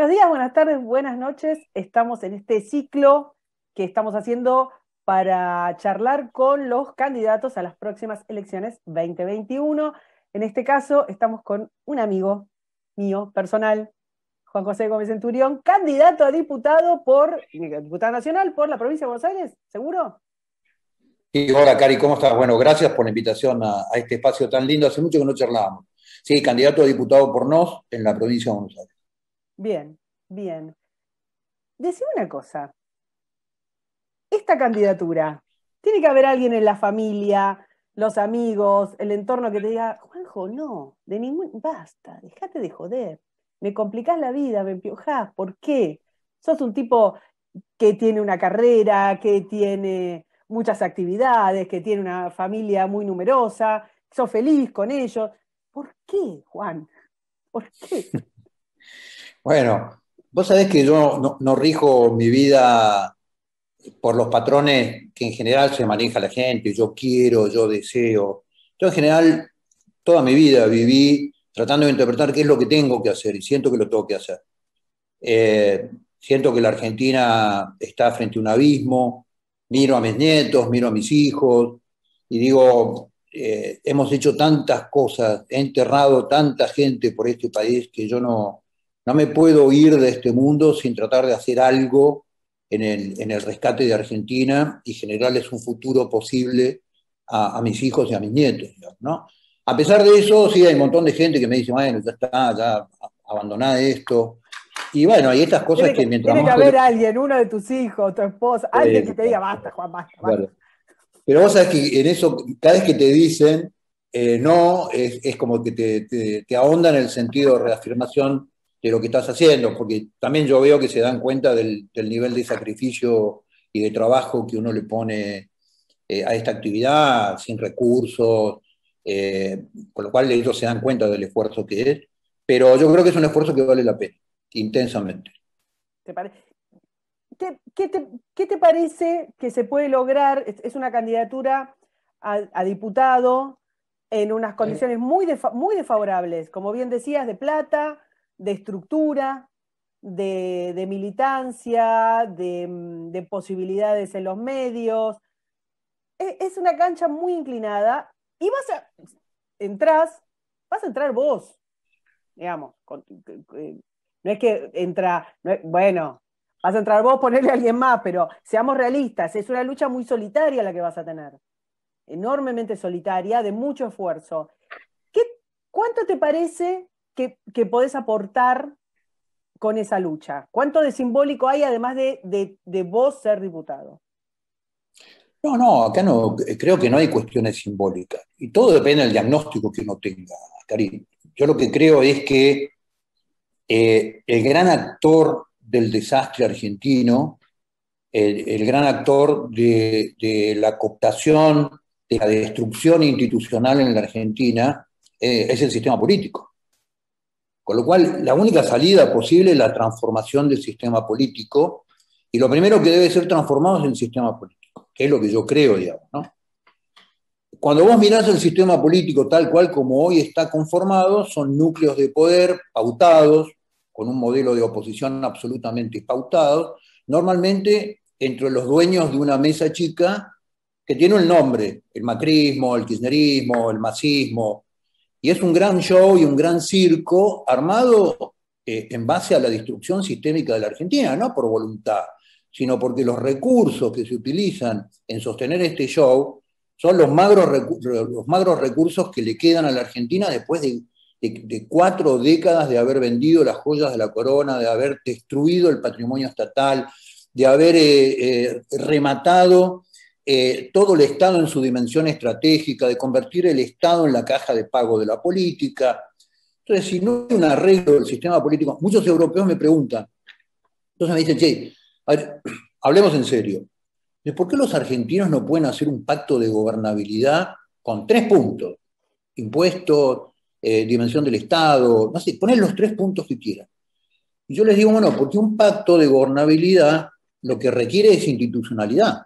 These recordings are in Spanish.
Buenos días, buenas tardes, buenas noches. Estamos en este ciclo que estamos haciendo para charlar con los candidatos a las próximas elecciones 2021. En este caso, estamos con un amigo mío, personal, Juan José Gómez Centurión, candidato a diputado nacional por la provincia de Buenos Aires, ¿seguro? Y hola, Cari, ¿cómo estás? Bueno, gracias por la invitación a este espacio tan lindo. Hace mucho que no charlábamos. Sí, candidato a diputado por NOS en la provincia de Buenos Aires. Bien, bien. Decime una cosa, esta candidatura, tiene que haber alguien en la familia, los amigos, el entorno que te diga, Juanjo, no, basta, dejate de joder, me complicás la vida, me empiojás, ¿por qué? Sos un tipo que tiene una carrera, que tiene muchas actividades, que tiene una familia muy numerosa, sos feliz con ellos. ¿Por qué, Juan? ¿Por qué? Bueno, vos sabés que yo no rijo mi vida por los patrones que en general se maneja la gente, yo quiero, yo deseo. Yo en general toda mi vida viví tratando de interpretar qué es lo que tengo que hacer y siento que lo tengo que hacer. Siento que la Argentina está frente a un abismo, miro a mis nietos, miro a mis hijos y digo, hemos hecho tantas cosas, he enterrado tanta gente por este país que yo no me puedo ir de este mundo sin tratar de hacer algo en el rescate de Argentina y generarles un futuro posible a mis hijos y a mis nietos, ¿no? A pesar de eso, sí hay un montón de gente que me dice, bueno, ya está, ya abandoná esto. Y bueno, hay estas cosas que mientras Tiene que más... haber alguien, uno de tus hijos, tu esposa, alguien que te diga, Claro, basta, Juan, basta, basta. claro. Pero vos sabés que en eso, cada vez que te dicen no, es como que te ahondan en el sentido de reafirmación de lo que estás haciendo, porque también yo veo que se dan cuenta del nivel de sacrificio y de trabajo que uno le pone a esta actividad, sin recursos, con lo cual ellos se dan cuenta del esfuerzo que es, pero yo creo que es un esfuerzo que vale la pena, intensamente. ¿Te pare- ¿Qué te parece que se puede lograr? Es una candidatura a diputado en unas condiciones muy desfavorables, como bien decías, de plata, de estructura, de militancia, de posibilidades en los medios. Es una cancha muy inclinada y entrás, vas a entrar vos, digamos. No es que entra, bueno, vas a entrar vos, ponerle a alguien más, pero seamos realistas, es una lucha muy solitaria la que vas a tener, enormemente solitaria, de mucho esfuerzo. ¿Qué, ¿Cuánto te parece que podés aportar con esa lucha? ¿Cuánto de simbólico hay además de vos ser diputado? No, acá no, creo que no hay cuestiones simbólicas. Y todo depende del diagnóstico que uno tenga, Karim. Yo lo que creo es que el gran actor del desastre argentino, el gran actor de la cooptación, de la destrucción institucional en la Argentina, es el sistema político. Con lo cual, la única salida posible es la transformación del sistema político, y lo primero que debe ser transformado es el sistema político, que es lo que yo creo, digamos, ¿no? Cuando vos mirás el sistema político tal cual como hoy está conformado, son núcleos de poder pautados, con un modelo de oposición absolutamente pautado, normalmente entre los dueños de una mesa chica que tiene un nombre, el macrismo, el kirchnerismo, el masismo, y es un gran show y un gran circo armado en base a la destrucción sistémica de la Argentina, no por voluntad, sino porque los recursos que se utilizan en sostener este show son los magros recursos que le quedan a la Argentina después de 4 décadas de haber vendido las joyas de la corona, de haber destruido el patrimonio estatal, de haber rematado todo el Estado en su dimensión estratégica, de convertir el Estado en la caja de pago de la política. Entonces, si no hay un arreglo del sistema político, muchos europeos me preguntan, entonces me dicen, che, a ver, hablemos en serio, ¿por qué los argentinos no pueden hacer un pacto de gobernabilidad con 3 puntos? Impuestos, dimensión del Estado, no sé, poner los 3 puntos que quieran. Y yo les digo, bueno, porque un pacto de gobernabilidad lo que requiere es institucionalidad.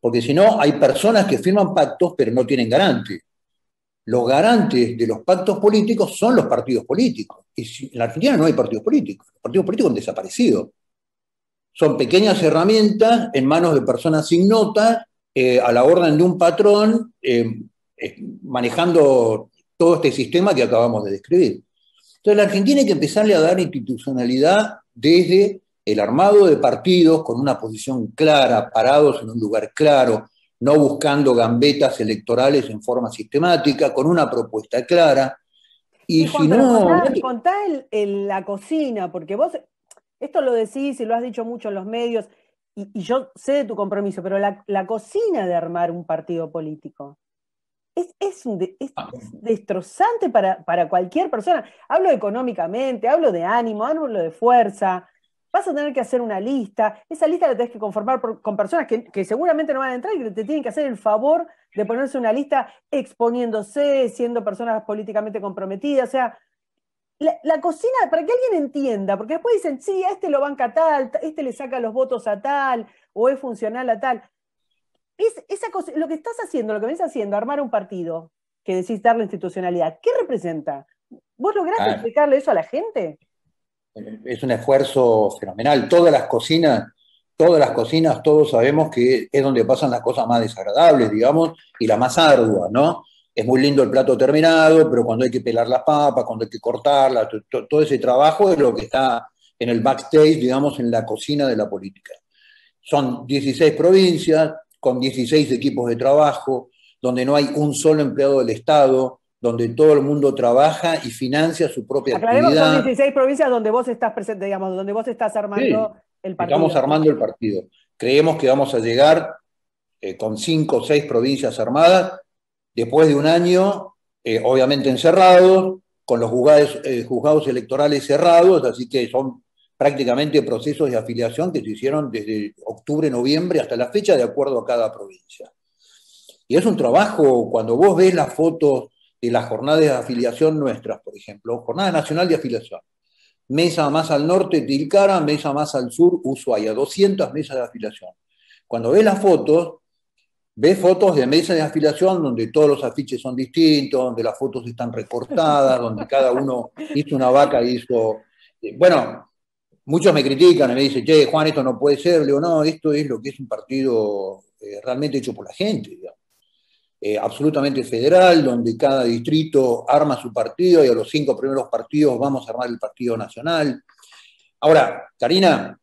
Porque si no, hay personas que firman pactos pero no tienen garante. los garantes de los pactos políticos son los partidos políticos. Y en la Argentina no hay partidos políticos. Los partidos políticos han desaparecido. Son pequeñas herramientas en manos de personas sin nota, a la orden de un patrón, manejando todo este sistema que acabamos de describir. Entonces, la Argentina hay que empezarle a dar institucionalidad desde el armado de partidos con una posición clara, parados en un lugar claro, no buscando gambetas electorales en forma sistemática, con una propuesta clara. Y Juan, si no... contá la cocina, porque vos esto lo decís y lo has dicho mucho en los medios, y yo sé de tu compromiso, pero la cocina de armar un partido político es destrozante para cualquier persona. Hablo económicamente, hablo de ánimo, hablo de fuerza. Vas a tener que hacer una lista. Esa lista la tenés que conformar con personas que seguramente no van a entrar y que te tienen que hacer el favor de ponerse una lista exponiéndose, siendo personas políticamente comprometidas. O sea, la cocina, para que alguien entienda, porque después dicen, sí, a este lo banca tal, este le saca los votos a tal, o es funcional a tal. Esa cosa, lo que estás haciendo, lo que venís haciendo, armar un partido, que decís darle institucionalidad, ¿qué representa? ¿Vos lograste explicarle eso a la gente? Es un esfuerzo fenomenal. Todas las cocinas, todos sabemos que es donde pasan las cosas más desagradables, digamos, y las más arduas, ¿no? Es muy lindo el plato terminado, pero cuando hay que pelar las papas, cuando hay que cortarlas, todo ese trabajo es lo que está en el backstage, digamos, en la cocina de la política. Son 16 provincias, con 16 equipos de trabajo, donde no hay un solo empleado del Estado, donde todo el mundo trabaja y financia su propia Aclaremos que actividad. son 16 provincias donde vos estás presente, digamos, donde vos estás armando el partido. Estamos armando el partido. Creemos que vamos a llegar con 5 o 6 provincias armadas, después de un año, obviamente encerrados, con los juzgados electorales cerrados, así que son prácticamente procesos de afiliación que se hicieron desde octubre, noviembre hasta la fecha, de acuerdo a cada provincia. Y es un trabajo, cuando vos ves las fotos de las jornadas de afiliación nuestras, por ejemplo, Jornada Nacional de Afiliación, mesa más al norte, Tilcara, mesa más al sur, Ushuaia, 200 mesas de afiliación. Cuando ves las fotos, ves fotos de mesas de afiliación donde todos los afiches son distintos, donde las fotos están recortadas, donde cada uno hizo una vaca y hizo... Bueno, muchos me critican y me dicen, che, Juan, esto no puede ser. Le digo, no, esto es lo que es un partido realmente hecho por la gente, digamos. Absolutamente federal, donde cada distrito arma su partido y a los 5 primeros partidos vamos a armar el partido nacional. Ahora, Karina,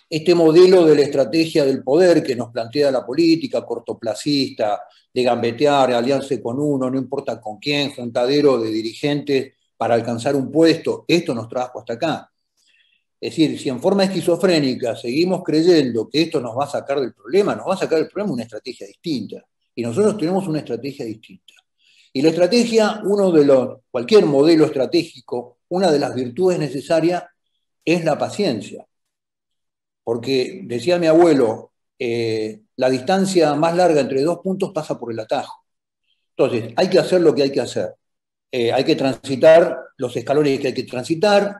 este modelo de la estrategia del poder que nos plantea la política cortoplacista, de gambetear, de aliarse con uno, no importa con quién, juntadero de dirigentes para alcanzar un puesto, esto nos trajo hasta acá. Es decir, si en forma esquizofrénica seguimos creyendo que esto nos va a sacar del problema, nos va a sacar del problema una estrategia distinta. Y nosotros tenemos una estrategia distinta. Y la estrategia, cualquier modelo estratégico, una de las virtudes necesarias es la paciencia. Porque, decía mi abuelo, la distancia más larga entre 2 puntos pasa por el atajo. Entonces, hay que hacer lo que hay que hacer. Hay que transitar los escalones que hay que transitar.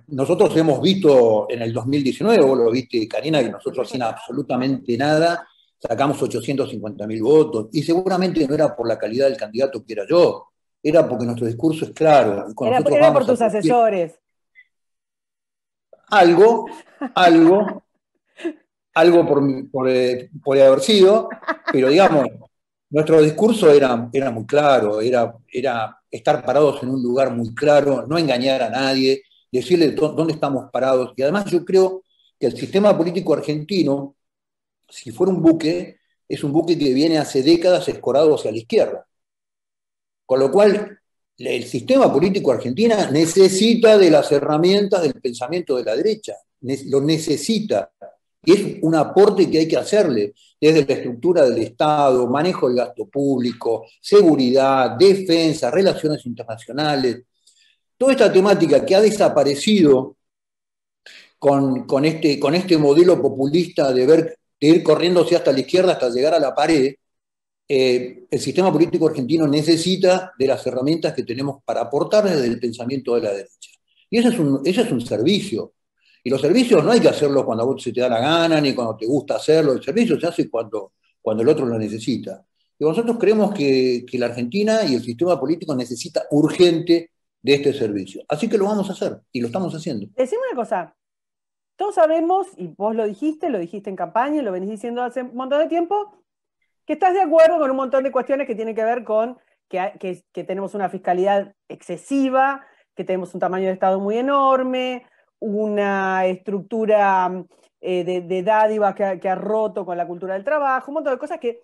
Nosotros hemos visto en el 2019, vos lo viste, Karina, que nosotros sin absolutamente nada sacamos 850.000 votos, y seguramente no era por la calidad del candidato que era yo, era porque nuestro discurso es claro. Era por tus asesores. Algo podría haber sido, pero digamos, nuestro discurso era muy claro, era estar parados en un lugar muy claro, no engañar a nadie, decirle dónde estamos parados. Y además yo creo que el sistema político argentino, si fuera un buque, es un buque que viene hace décadas escorado hacia la izquierda. Con lo cual, el sistema político argentino necesita de las herramientas del pensamiento de la derecha, lo necesita. Y es un aporte que hay que hacerle desde la estructura del Estado, manejo del gasto público, seguridad, defensa, relaciones internacionales. Toda esta temática que ha desaparecido con este modelo populista de ir corriéndose hasta la izquierda hasta llegar a la pared, el sistema político argentino necesita de las herramientas que tenemos para aportar desde el pensamiento de la derecha. Y ese es un servicio. Y los servicios no hay que hacerlos cuando a vos se te da la gana, ni cuando te gusta hacerlo. El servicio se hace cuando el otro lo necesita. Y nosotros creemos que la Argentina y el sistema político necesita urgente de este servicio. Así que lo vamos a hacer y lo estamos haciendo. Decime una cosa, todos sabemos, y vos lo dijiste en campaña, y lo venís diciendo hace un montón de tiempo, que estás de acuerdo con un montón de cuestiones que tienen que ver con que tenemos una fiscalidad excesiva, que tenemos un tamaño de Estado muy enorme, una estructura de dádivas que ha roto con la cultura del trabajo, un montón de cosas que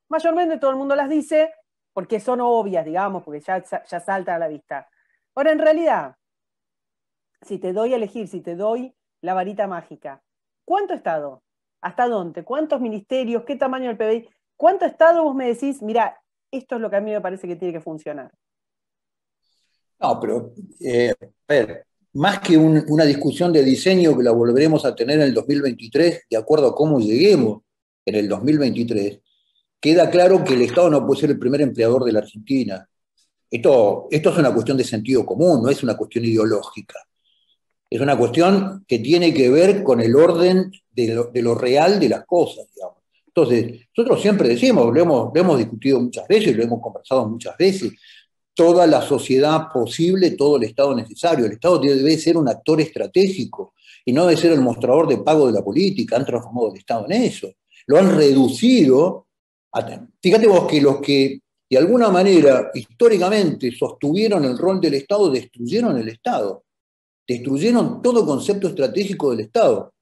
mayormente todo el mundo las dice porque son obvias, digamos, porque ya salta a la vista. Ahora, en realidad, si te doy a elegir, si te doy la varita mágica, ¿cuánto Estado? ¿Hasta dónde? ¿Cuántos ministerios? ¿Qué tamaño del PBI? ¿Cuánto Estado vos me decís, mira, esto es lo que a mí me parece que tiene que funcionar? No, pero, a ver, más que una discusión de diseño que la volveremos a tener en el 2023, de acuerdo a cómo lleguemos en el 2023, queda claro que el Estado no puede ser el primer empleador de la Argentina. Esto es una cuestión de sentido común, no es una cuestión ideológica. Es una cuestión que tiene que ver con el orden de lo real de las cosas, digamos. Entonces, nosotros siempre decimos, lo hemos discutido muchas veces, lo hemos conversado muchas veces, toda la sociedad posible, todo el Estado necesario. El Estado debe ser un actor estratégico y no debe ser el mostrador de pago de la política. Han transformado el Estado en eso. Lo han reducido. Fíjate vos que los que de alguna manera históricamente sostuvieron el rol del Estado destruyeron el Estado. Destruyeron todo concepto estratégico del Estado.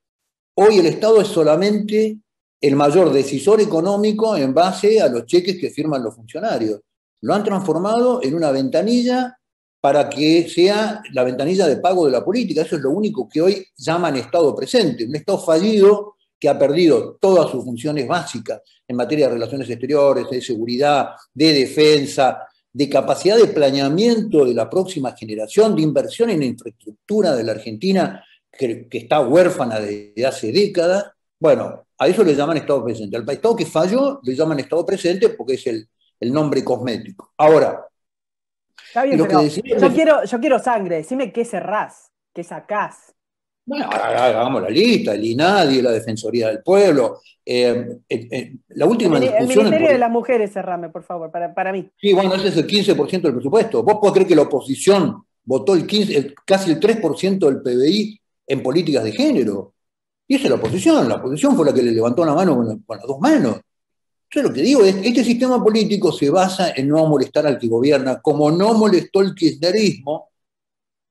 Hoy el Estado es solamente el mayor decisor económico en base a los cheques que firman los funcionarios. Lo han transformado en una ventanilla para que sea la ventanilla de pago de la política. Eso es lo único que hoy llaman Estado presente, un Estado fallido que ha perdido todas sus funciones básicas en materia de relaciones exteriores, de seguridad, de defensa, de capacidad de planeamiento de la próxima generación, de inversión en la infraestructura de la Argentina, que está huérfana desde hace décadas. Bueno, a eso le llaman Estado presente. Al Estado que falló le llaman Estado presente porque es el nombre cosmético. Ahora, Está bien, pero yo quiero sangre. Decime qué cerrás, qué sacás. Bueno, hagamos la lista, el INADI, la Defensoría del Pueblo. La última discusión... El Ministerio de las Mujeres, cerrame, por favor, para mí. Sí, bueno, ese es el 15% del presupuesto. ¿Vos podés creer que la oposición votó casi el 3% del PBI en políticas de género? Y esa es la oposición. La oposición fue la que le levantó la mano con las dos manos. Yo lo que digo es, este sistema político se basa en no molestar al que gobierna, como no molestó el kirchnerismo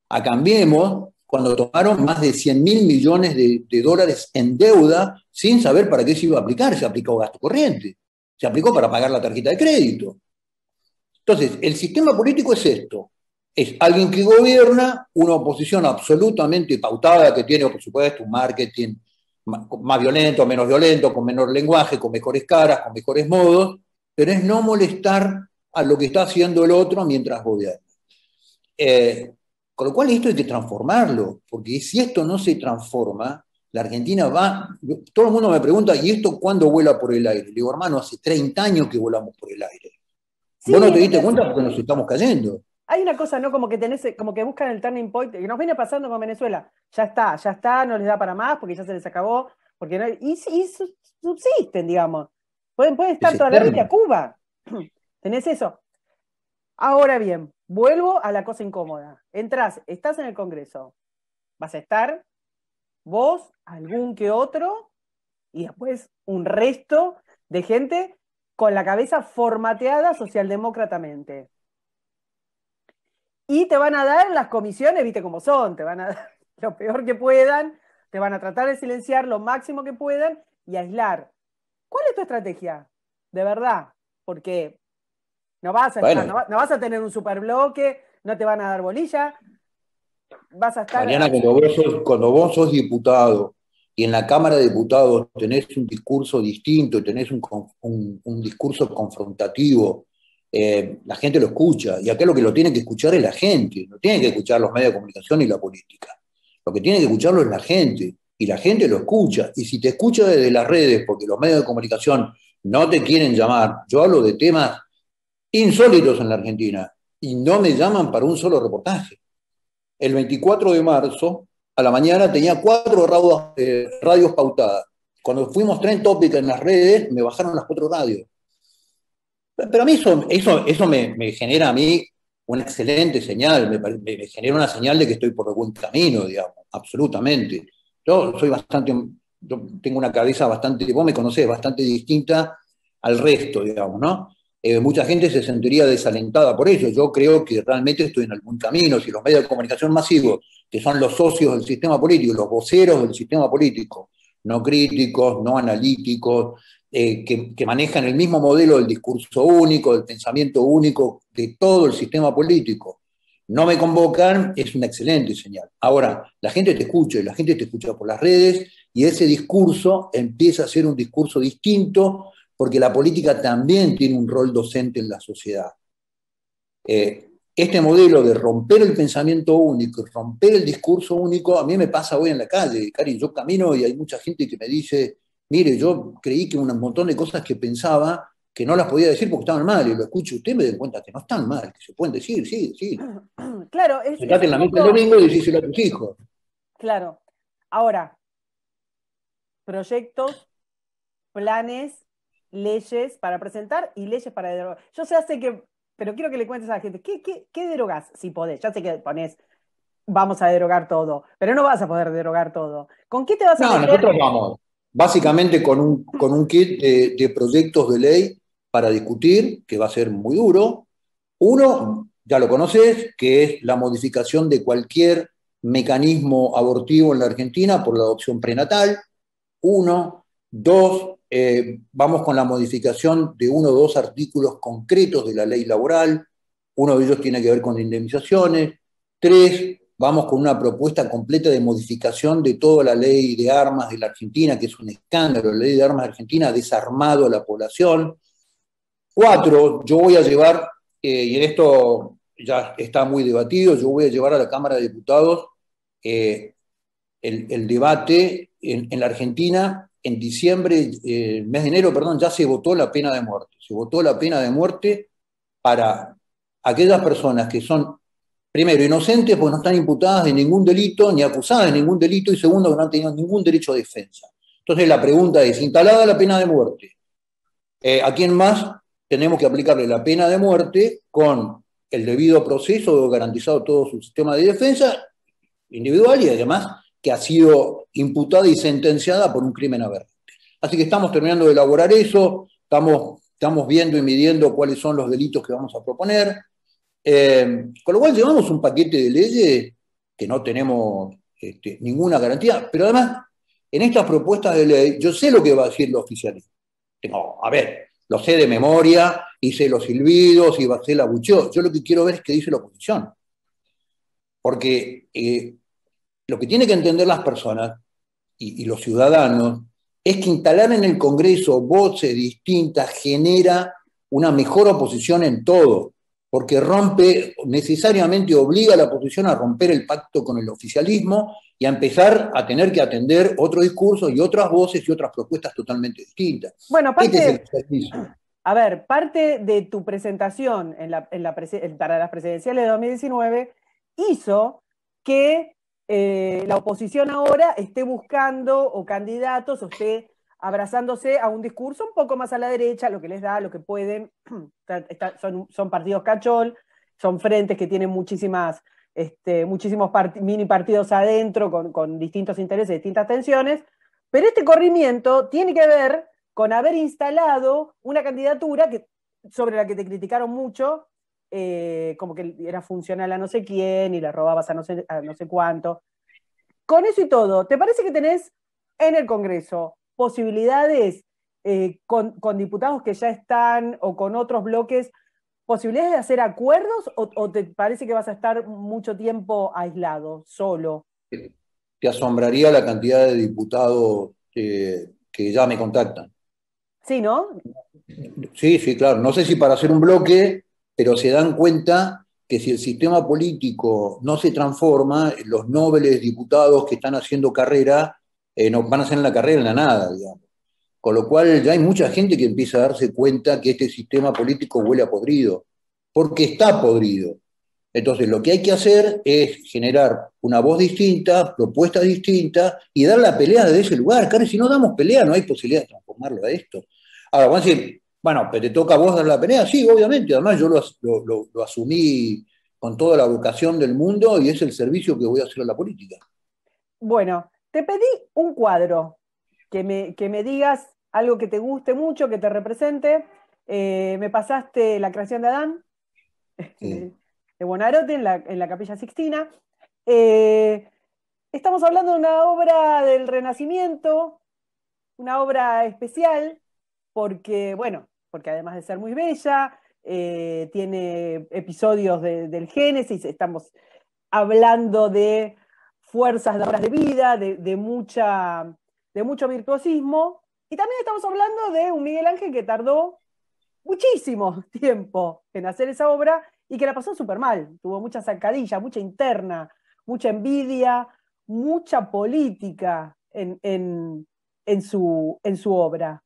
a Cambiemos cuando tomaron más de 100.000 millones de dólares en deuda sin saber para qué se iba a aplicar. Se aplicó gasto corriente, se aplicó para pagar la tarjeta de crédito. Entonces, el sistema político es esto. Es alguien que gobierna, una oposición absolutamente pautada, que tiene, por supuesto, un marketing más violento, menos violento, con menor lenguaje, con mejores caras, con mejores modos, pero es no molestar a lo que está haciendo el otro mientras gobierna. Con lo cual esto hay que transformarlo, porque si esto no se transforma, la Argentina va... Todo el mundo me pregunta, ¿y esto cuándo vuela por el aire? Le digo, hermano, hace 30 años que volamos por el aire. Sí, vos no te diste cuenta porque nos estamos cayendo. Hay una cosa, ¿no? Como que buscan el turning point, que nos viene pasando con Venezuela. Ya está, no les da para más, porque ya se les acabó, porque no, y subsisten, digamos. Pueden estar toda la vida. Cuba. ¿Tenés eso? Ahora bien, vuelvo a la cosa incómoda. Estás en el Congreso. Vas a estar vos, algún que otro, y después un resto de gente con la cabeza formateada socialdemócratamente. Y te van a dar las comisiones, viste cómo son, te van a dar lo peor que puedan, te van a tratar de silenciar lo máximo que puedan y aislar. ¿Cuál es tu estrategia? De verdad, porque no vas a tener un superbloque, no te van a dar bolilla, vas a estar... Mariana, cuando vos sos diputado y en la Cámara de Diputados tenés un discurso distinto, tenés un discurso confrontativo, la gente lo escucha, y acá lo que lo tiene que escuchar es la gente, no tiene que escuchar los medios de comunicación y la política. Lo que tiene que escucharlo es la gente, y la gente lo escucha. Y si te escucha desde las redes, porque los medios de comunicación no te quieren llamar, yo hablo de temas insólitos en la Argentina, y no me llaman para un solo reportaje. El 24 de marzo, a la mañana, tenía 4 radios pautadas. Cuando fuimos Trend Topic en las redes, me bajaron las 4 radios. Pero a mí eso me genera a mí una excelente señal, me genera una señal de que estoy por el buen camino, digamos, absolutamente. Yo tengo una cabeza bastante, vos me conocés, bastante distinta al resto, digamos, ¿no? Mucha gente se sentiría desalentada por ello. Yo creo que realmente estoy en el buen camino. Si los medios de comunicación masivos, que son los socios del sistema político, los voceros del sistema político, no críticos, no analíticos, que manejan el mismo modelo del discurso único, del pensamiento único de todo el sistema político, no me convocan, es una excelente señal. Ahora, la gente te escucha y la gente te escucha por las redes y ese discurso empieza a ser un discurso distinto porque la política también tiene un rol docente en la sociedad. Este modelo de romper el pensamiento único, romper el discurso único, a mí me pasa hoy en la calle, Cari, yo camino y hay mucha gente que me dice, mire, yo creí que un montón de cosas que pensaba que no las podía decir porque estaban mal, y lo escucho usted me doy cuenta que no están mal, que se pueden decir, sí, sí. Claro, Sentate en la mesa el domingo y decíselo a tus hijos. Claro. Ahora, proyectos, planes, leyes para presentar y leyes para derogar. Yo sé que, pero quiero que le cuentes a la gente, ¿qué derogás si podés? Ya sé que ponés, vamos a derogar todo, pero no vas a poder derogar todo. ¿Con qué te vas a meter? Nosotros vamos básicamente con un kit de proyectos de ley para discutir, que va a ser muy duro. Uno, ya lo conoces, que es la modificación de cualquier mecanismo abortivo en la Argentina por la adopción prenatal. Uno. Dos, vamos con la modificación de uno o dos artículos concretos de la ley laboral. Uno de ellos tiene que ver con indemnizaciones. Tres, vamos con una propuesta completa de modificación de toda la ley de armas de la Argentina, que es un escándalo. La ley de armas de Argentina ha desarmado a la población. Cuatro, yo voy a llevar, y en esto ya está muy debatido, yo voy a llevar a la Cámara de Diputados el debate en la Argentina. En diciembre, mes de enero, perdón, ya se votó la pena de muerte. Se votó la pena de muerte para aquellas personas que son, primero, inocentes porque no están imputadas de ningún delito, ni acusadas de ningún delito, y segundo, que no han tenido ningún derecho a defensa. Entonces la pregunta es, instalada la pena de muerte, ¿a quién más tenemos que aplicarle la pena de muerte con el debido proceso garantizado todo su sistema de defensa individual y además que ha sido imputada y sentenciada por un crimen aberrante? Así que estamos terminando de elaborar eso, estamos viendo y midiendo cuáles son los delitos que vamos a proponer, con lo cual llevamos un paquete de leyes que no tenemos ninguna garantía, pero además en estas propuestas de ley yo sé lo que va a decir el oficialismo. A ver, lo sé de memoria, hice los silbidos y sé la bucheo. Yo lo que quiero ver es qué dice la oposición. Porque lo que tienen que entender las personas y los ciudadanos es que instalar en el Congreso voces distintas genera una mejor oposición en todo, porque necesariamente obliga a la oposición a romper el pacto con el oficialismo y a empezar a tener que atender otro discurso y otras voces y otras propuestas totalmente distintas. Bueno, a ver, parte de tu presentación para las presidenciales de 2019 hizo que la oposición ahora esté buscando o candidatos o esté abrazándose a un discurso un poco más a la derecha, lo que les da, lo que pueden. Son partidos cachol, son frentes que tienen muchísimos mini partidos adentro con distintos intereses, distintas tensiones, pero este corrimiento tiene que ver con haber instalado una candidatura sobre la que te criticaron mucho, como que era funcional a no sé quién y le robabas a no sé cuánto. Con eso y todo, ¿te parece que tenés en el Congreso posibilidades con diputados que ya están o con otros bloques, posibilidades de hacer acuerdos o te parece que vas a estar mucho tiempo aislado, solo? Te asombraría la cantidad de diputados que ya me contactan. Sí, ¿no? Sí, sí, claro. No sé si para hacer un bloque, pero se dan cuenta que si el sistema político no se transforma, los nobles diputados que están haciendo carrera no van a hacer la carrera en la nada, digamos. Con lo cual ya hay mucha gente que empieza a darse cuenta que este sistema político huele a podrido, porque está podrido. Entonces lo que hay que hacer es generar una voz distinta, propuestas distintas y dar la pelea desde ese lugar. Claro, si no damos pelea no hay posibilidad de transformarlo a esto. Ahora, vamos a decir, Bueno, pero te toca a vos dar la pelea, sí, obviamente. Además, yo lo asumí con toda la vocación del mundo y es el servicio que voy a hacer a la política. Bueno, te pedí un cuadro, que me digas algo que te guste mucho, que te represente. Me pasaste La creación de Adán, Sí. de Buonarroti, en la Capilla Sixtina. Eh, Estamos hablando de una obra del Renacimiento, una obra especial, porque, bueno, porque además de ser muy bella, tiene episodios del Génesis, estamos hablando de fuerzas de obras de vida, de mucho virtuosismo, y también estamos hablando de un Miguel Ángel que tardó muchísimo tiempo en hacer esa obra y que la pasó súper mal. Tuvo mucha zancadilla, mucha interna, mucha envidia, mucha política en su obra.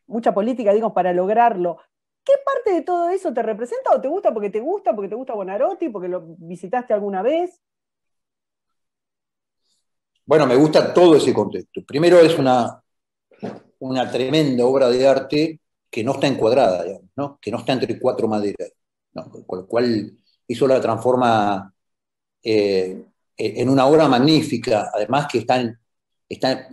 Mucha política, digamos, para lograrlo. ¿Qué parte de todo eso te representa o te gusta porque te gusta Buonarroti, porque lo visitaste alguna vez? Bueno, me gusta todo ese contexto. Primero es una tremenda obra de arte que no está encuadrada, digamos, ¿no? Que no está entre cuatro maderas, ¿no? Con lo cual eso la transforma en una obra magnífica, además que está,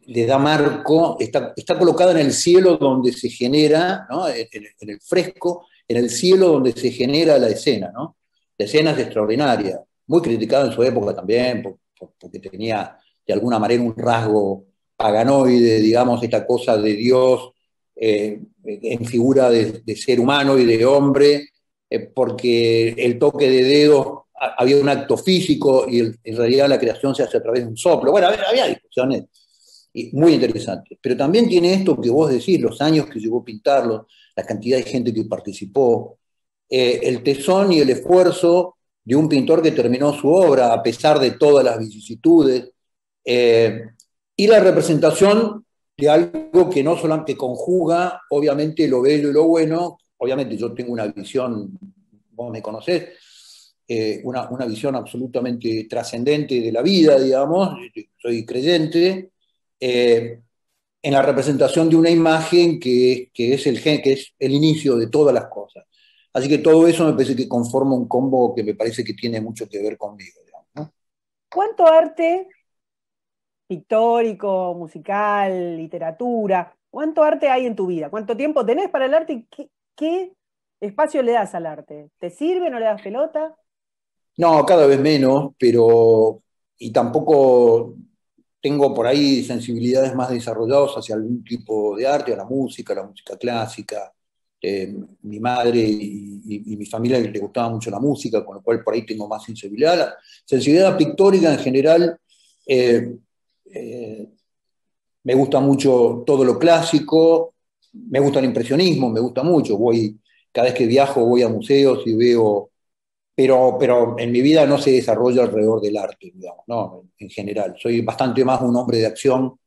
le da marco, está colocada en el cielo donde se genera, ¿no? En el fresco, en el cielo donde se genera la escena, ¿no? La escena es extraordinaria, muy criticada en su época también, porque tenía de alguna manera un rasgo paganoide, digamos, esta cosa de Dios en figura de ser humano y de hombre, porque el toque de dedos había un acto físico y en realidad la creación se hace a través de un soplo. Bueno, había discusiones muy interesantes, pero también tiene esto que vos decís, los años que llevó a pintarlo, la cantidad de gente que participó, el tesón y el esfuerzo de un pintor que terminó su obra a pesar de todas las vicisitudes, eh, y la representación de algo que no solamente conjuga, obviamente, lo bello y lo bueno. Obviamente yo tengo una visión, vos me conocés, una visión absolutamente trascendente de la vida, digamos, soy creyente, eh, en la representación de una imagen que es el inicio de todas las cosas. Así que todo eso me parece que conforma un combo que me parece que tiene mucho que ver conmigo, digamos, ¿no? ¿Cuánto arte pictórico, musical, literatura, cuánto arte hay en tu vida? ¿Cuánto tiempo tenés para el arte y qué espacio le das al arte? ¿Te sirve, no le das pelota? No, cada vez menos, pero y tampoco tengo por ahí sensibilidades más desarrolladas hacia algún tipo de arte, a la música clásica. Mi madre y mi familia le gustaba mucho la música, con lo cual por ahí tengo más sensibilidad. La sensibilidad pictórica en general, eh, eh, me gusta mucho todo lo clásico, me gusta el impresionismo, me gusta mucho. Cada vez que viajo voy a museos y veo, pero en mi vida no se desarrolla alrededor del arte, digamos, ¿no? En general. Soy bastante más un hombre de acción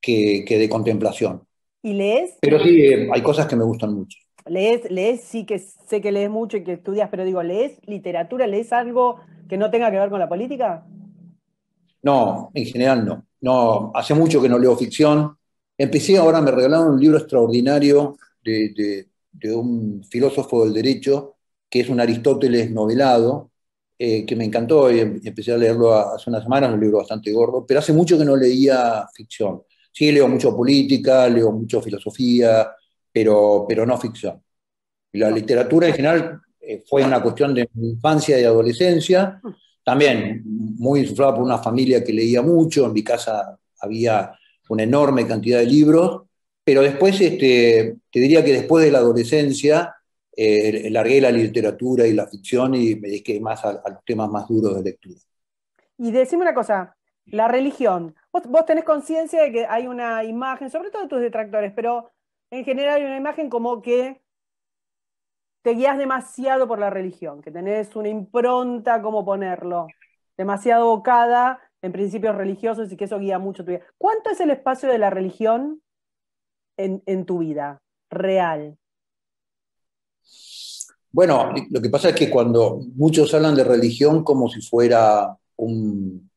que de contemplación. ¿Y lees? Pero sí, hay cosas que me gustan mucho. Lees, sí que sé que lees mucho y que estudias, pero digo, ¿lees literatura? ¿Lees algo que no tenga que ver con la política? No, en general no. No, hace mucho que no leo ficción. Empecé ahora, me regalaron un libro extraordinario de un filósofo del derecho, que es un Aristóteles novelado, que me encantó y empecé a leerlo hace unas semanas, un libro bastante gordo, pero hace mucho que no leía ficción. Sí, leo mucho política, leo mucho filosofía, pero no ficción. Y la No. literatura en general fue una cuestión de mi infancia y adolescencia, también muy insuflada por una familia que leía mucho, en mi casa había una enorme cantidad de libros, pero después, te diría que después de la adolescencia, largué la literatura y la ficción y me dediqué más a los temas más duros de lectura. Y decime una cosa, la religión. Vos tenés conciencia de que hay una imagen, sobre todo de tus detractores, pero en general hay una imagen como que te guías demasiado por la religión, que tenés una impronta, ¿cómo ponerlo? Demasiado bocada en principios religiosos y que eso guía mucho tu vida. ¿Cuánto es el espacio de la religión en tu vida real? Bueno, lo que pasa es que cuando muchos hablan de religión como si fuera un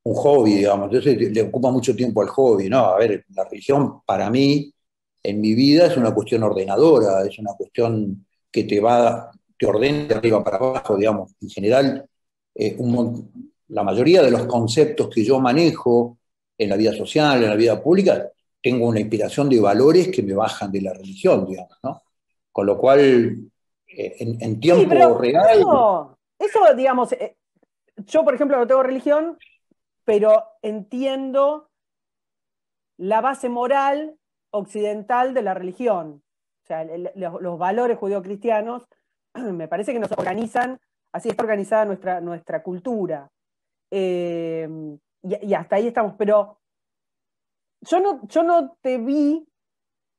hobby, digamos, entonces le ocupa mucho tiempo al hobby, ¿no? A ver, la religión para mí en mi vida es una cuestión ordenadora, es una cuestión que te ordena de arriba para abajo, digamos. En general, la mayoría de los conceptos que yo manejo en la vida social, en la vida pública, tengo una inspiración de valores que me bajan de la religión, digamos, ¿no? Con lo cual, en Sí, tiempo pero real. eso digamos, yo por ejemplo no tengo religión, pero entiendo la base moral occidental de la religión. O sea, los valores judeocristianos me parece que nos organizan, así está organizada nuestra cultura. Eh, y hasta ahí estamos, pero yo no te vi,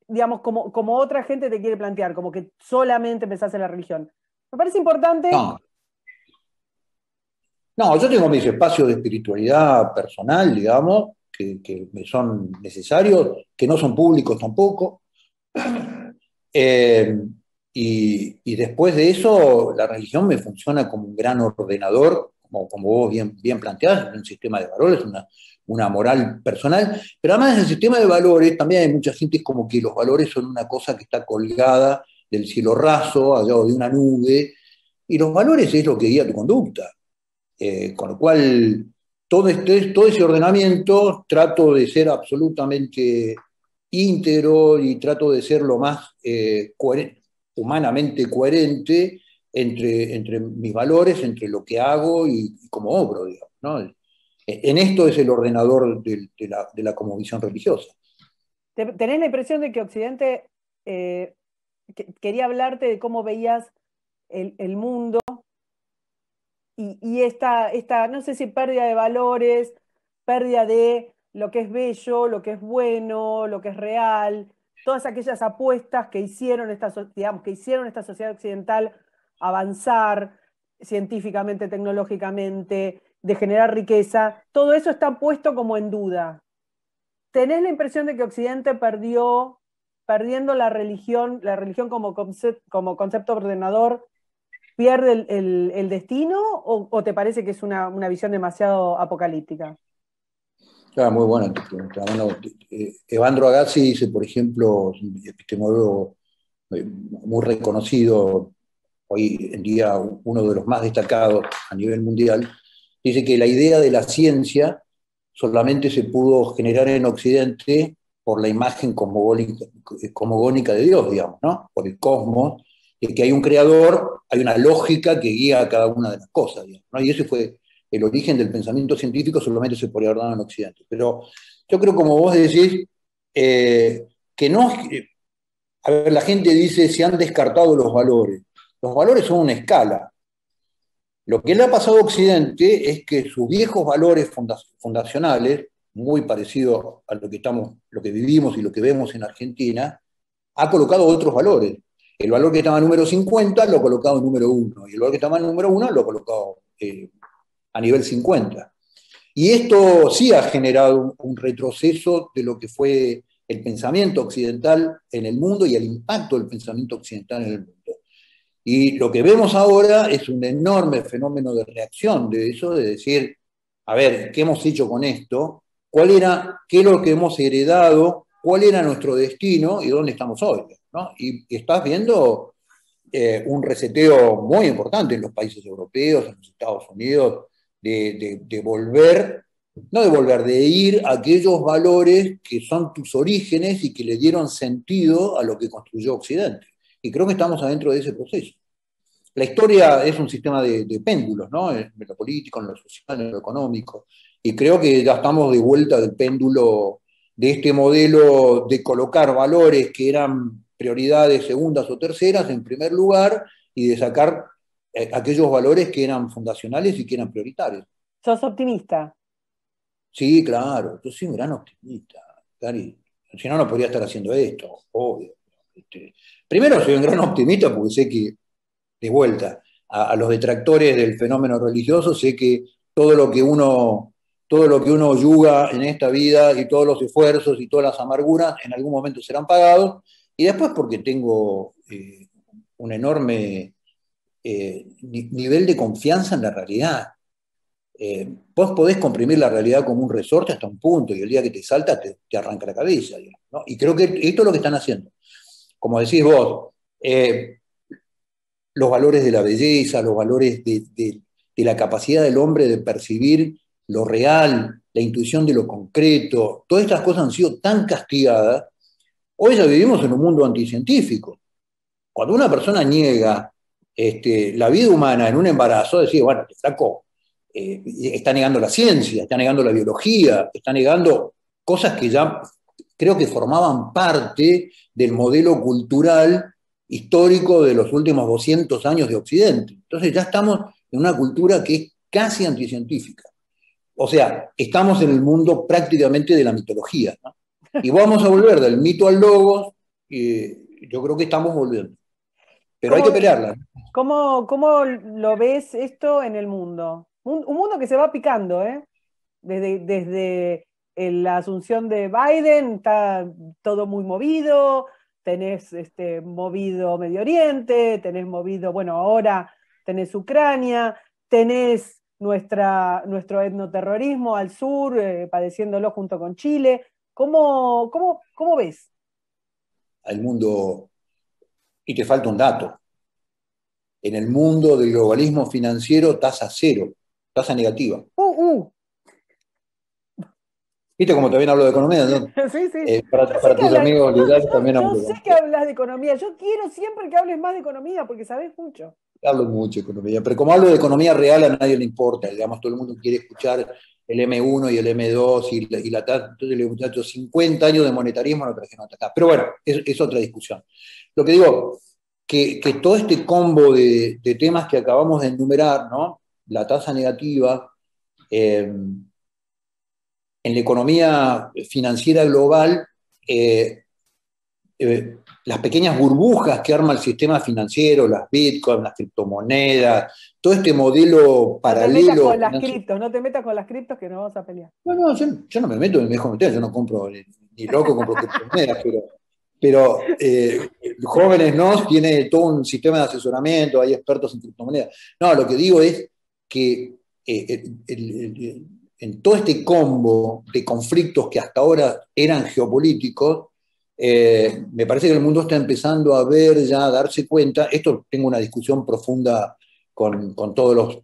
digamos, como otra gente te quiere plantear, como que solamente pensás en la religión. Me parece importante. No, no, yo tengo mis espacios de espiritualidad personal, digamos, que me son necesarios, que no son públicos tampoco. Eh, y después de eso, la religión me funciona como un gran ordenador, como vos bien planteás, un sistema de valores, una moral personal, pero además del sistema de valores, también hay mucha gente como que los valores son una cosa que está colgada del cielo raso, allá de una nube, y los valores es lo que guía tu conducta. Con lo cual, todo ese ordenamiento trato de ser absolutamente íntegro y trato de ser lo más humanamente coherente entre mis valores, entre lo que hago y cómo obro, digamos, ¿no? En esto es el ordenador de la cosmovisión religiosa. ¿Tenés la impresión de que Occidente quería hablarte de cómo veías el mundo y esta, no sé si pérdida de valores, pérdida de lo que es bello, lo que es bueno, lo que es real, todas aquellas apuestas que hicieron digamos, que hicieron esta sociedad occidental avanzar científicamente, tecnológicamente, de generar riqueza, todo eso está puesto como en duda? ¿Tenés la impresión de que Occidente perdiendo la religión como concepto ordenador, pierde el destino o te parece que es una visión demasiado apocalíptica? Claro, muy buena tu pregunta. Bueno, Evandro Agassi dice, por ejemplo, un epistemólogo muy reconocido, hoy en día uno de los más destacados a nivel mundial, dice que la idea de la ciencia solamente se pudo generar en Occidente por la imagen cosmogónica de Dios, digamos, ¿no? Por el cosmos, de que hay un creador, hay una lógica que guía a cada una de las cosas, digamos, ¿no? Y ese fue el origen del pensamiento científico, solamente se podía haber dado en Occidente. Pero yo creo, como vos decís, que no, a ver, la gente dice se han descartado los valores. Los valores son una escala. Lo que le ha pasado a Occidente es que sus viejos valores fundacionales, muy parecido a lo que vivimos y lo que vemos en Argentina, ha colocado otros valores. El valor que estaba en número 50 lo ha colocado en número 1, y el valor que estaba en número 1 lo ha colocado a nivel 50. Y esto sí ha generado un retroceso de lo que fue el pensamiento occidental en el mundo y el impacto del pensamiento occidental en el mundo. Y lo que vemos ahora es un enorme fenómeno de reacción de eso, de decir, a ver, ¿qué hemos hecho con esto? ¿Qué es lo que hemos heredado? ¿Cuál era nuestro destino y dónde estamos hoy? ¿No? Y estás viendo un reseteo muy importante en los países europeos, en los Estados Unidos, de volver, no de volver, de ir a aquellos valores que son tus orígenes y que le dieron sentido a lo que construyó Occidente. Y creo que estamos adentro de ese proceso. La historia es un sistema de péndulos, ¿no? En lo político, en lo social, en lo económico. Y creo que ya estamos de vuelta del péndulo de este modelo de colocar valores que eran prioridades segundas o terceras en primer lugar y de sacar aquellos valores que eran fundacionales y que eran prioritarios. ¿Sos optimista? Sí, claro, yo soy un gran optimista, Cari. Si no, no podría estar haciendo esto, obvio. Primero, soy un gran optimista porque sé que, de vuelta, a los detractores del fenómeno religioso, sé que todo lo que uno yuga en esta vida y todos los esfuerzos y todas las amarguras en algún momento serán pagados, y después porque tengo un enorme nivel de confianza en la realidad. vos podés comprimir la realidad como un resorte hasta un punto, y el día que te salta te arranca la cabeza, digamos, ¿no? Y creo que esto es lo que están haciendo. Como decís vos, los valores de la belleza, los valores de la capacidad del hombre de percibir lo real, la intuición de lo concreto, todas estas cosas han sido tan castigadas. Hoy ya vivimos en un mundo anticientífico. Cuando una persona niega la vida humana en un embarazo, decir, bueno, este flaco está negando la ciencia, está negando la biología, está negando cosas que ya creo que formaban parte del modelo cultural histórico de los últimos 200 años de Occidente. Entonces ya estamos en una cultura que es casi anticientífica. O sea, estamos en el mundo prácticamente de la mitología, ¿no? Y vamos a volver del mito al logos, y yo creo que estamos volviendo. Pero hay que pelearla. ¿Cómo lo ves esto en el mundo? Un mundo que se va picando, ¿eh? Desde la asunción de Biden está todo muy movido, tenés movido Medio Oriente, tenés movido, bueno, ahora tenés Ucrania, tenés nuestro etnoterrorismo al sur, padeciéndolo junto con Chile. ¿Cómo ves? Al mundo, y te falta un dato. En el mundo del globalismo financiero, tasa cero, tasa negativa. ¿Viste cómo también hablo de economía, ¿no? Sí, sí. Para tus amigos liberales también Yo hablo. sé que hablas de economía. Yo quiero siempre que hables más de economía porque sabes mucho. Hablo mucho de economía, pero como hablo de economía real a nadie le importa, digamos, todo el mundo quiere escuchar el M1 y el M2 y la tasa. Entonces le muchachos, 50 años de monetarismo no trajeron hasta acá. Pero bueno, es otra discusión. Lo que digo, que todo este combo de temas que acabamos de enumerar, ¿no? La tasa negativa, en la economía financiera global, las pequeñas burbujas que arma el sistema financiero, las bitcoins, las criptomonedas, todo este modelo paralelo. No te metas con las criptos que nos vamos a pelear. No, yo no me meto en el mejor meter, yo no compro ni loco, compro criptomonedas, pero jóvenes no, tiene todo un sistema de asesoramiento, hay expertos en criptomonedas. No, lo que digo es que en todo este combo de conflictos que hasta ahora eran geopolíticos, me parece que el mundo está empezando a ver ya, a darse cuenta. Esto tengo una discusión profunda con todos los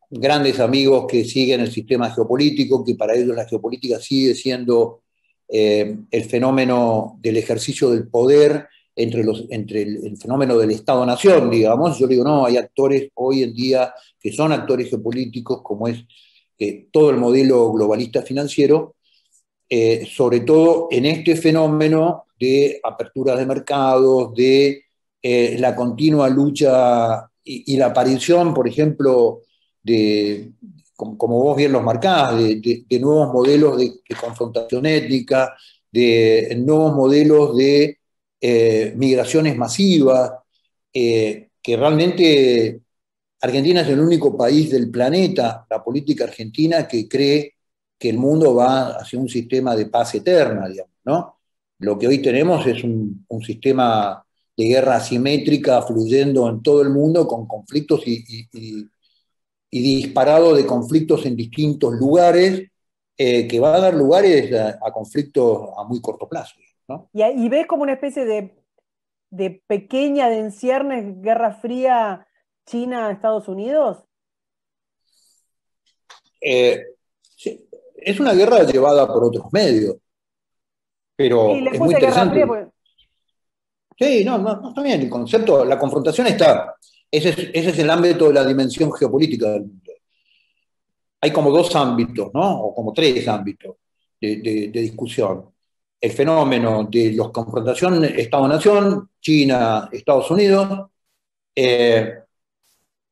grandes amigos que siguen el sistema geopolítico, que para ellos la geopolítica sigue siendo el fenómeno del ejercicio del poder entre el fenómeno del Estado-Nación, digamos. Yo digo, no, hay actores hoy en día que son actores geopolíticos, como es todo el modelo globalista financiero, sobre todo en este fenómeno de aperturas de mercados, de la continua lucha y la aparición, por ejemplo, como vos bien los marcás, de nuevos modelos de confrontación étnica, de nuevos modelos de migraciones masivas, que realmente Argentina es el único país del planeta, la política argentina, que cree que el mundo va hacia un sistema de paz eterna, digamos, ¿no? Lo que hoy tenemos es un sistema de guerra asimétrica fluyendo en todo el mundo con conflictos y disparado de conflictos en distintos lugares, que va a dar lugares a conflictos a muy corto plazo, ¿no? Y ves como una especie de pequeña, de en ciernes, Guerra Fría, China-Estados Unidos. Sí, es una guerra llevada por otros medios, pero le es muy puse Guerra interesante. Fría porque... Sí, no, está bien, el concepto, la confrontación está. Ese es el ámbito de la dimensión geopolítica del mundo. Hay como dos ámbitos, ¿no? O como tres ámbitos de discusión. El fenómeno de la confrontación Estado-Nación, China, Estados Unidos,